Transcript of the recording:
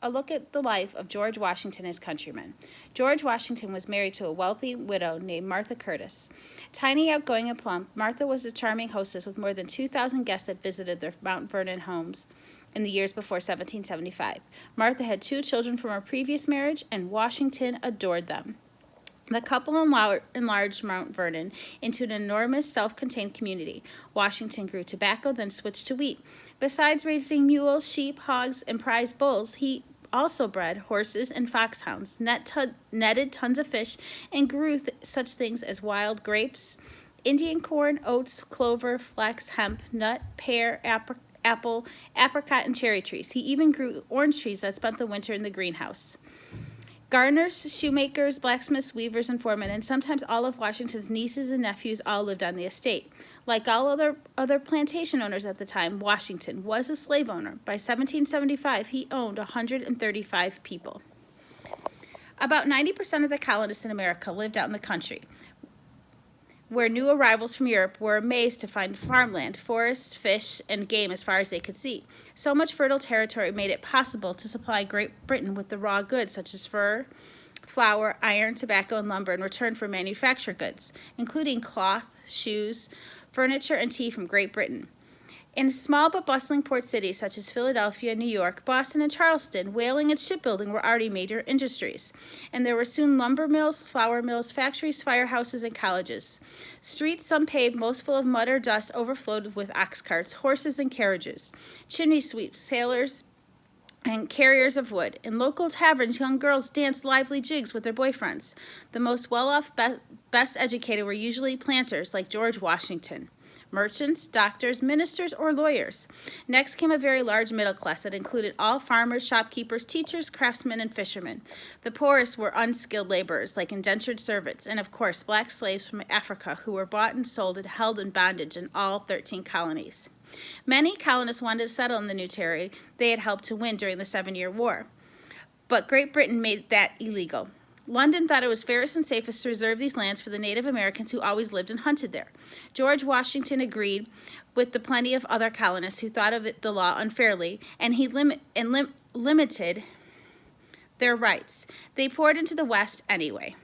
A look at the life of George Washington and his countrymen. George Washington was married to a wealthy widow named Martha Curtis. Tiny, outgoing, and plump, Martha was a charming hostess with more than 2,000 guests that visited their Mount Vernon homes in the years before 1775. Martha had 2 children from her previous marriage, and Washington adored them. The couple enlarged Mount Vernon into an enormous self-contained community. Washington grew tobacco, then switched to wheat. Besides raising mules, sheep, hogs, and prize bulls, he also bred horses and foxhounds, netted tons of fish, and grew such things as wild grapes, Indian corn, oats, clover, flax, hemp, nut, pear, apple, apricot, and cherry trees. He even grew orange trees that spent the winter in the greenhouse. Gardeners, shoemakers, blacksmiths, weavers, and foremen, and sometimes all of Washington's nieces and nephews all lived on the estate. Like all other plantation owners at the time, Washington was a slave owner. By 1775, he owned 135 people. About 90% of the colonists in America lived out in the country, where new arrivals from Europe were amazed to find farmland, forests, fish, and game as far as they could see. So much fertile territory made it possible to supply Great Britain with the raw goods such as fur, flour, iron, tobacco, and lumber in return for manufactured goods, including cloth, shoes, furniture, and tea from Great Britain. In small but bustling port cities such as Philadelphia, New York, Boston, and Charleston, whaling and shipbuilding were already major industries, and there were soon lumber mills, flour mills, factories, firehouses, and colleges. Streets, some paved, most full of mud or dust, overflowed with ox carts, horses, and carriages, chimney sweeps, sailors, and carriers of wood. In local taverns, young girls danced lively jigs with their boyfriends. The most well-off, best educated were usually planters like George Washington. Merchants, doctors, ministers, or lawyers. Next came a very large middle class that included all farmers, shopkeepers, teachers, craftsmen, and fishermen. The poorest were unskilled laborers like indentured servants, and of course black slaves from Africa who were bought and sold and held in bondage in all 13 colonies. Many colonists wanted to settle in the new territory they had helped to win during the 7-Year War, but Great Britain made that illegal. London thought it was fairest and safest to reserve these lands for the Native Americans who always lived and hunted there. George Washington agreed with the plenty of other colonists who thought of the law unfairly, and he limited their rights. They poured into the West anyway.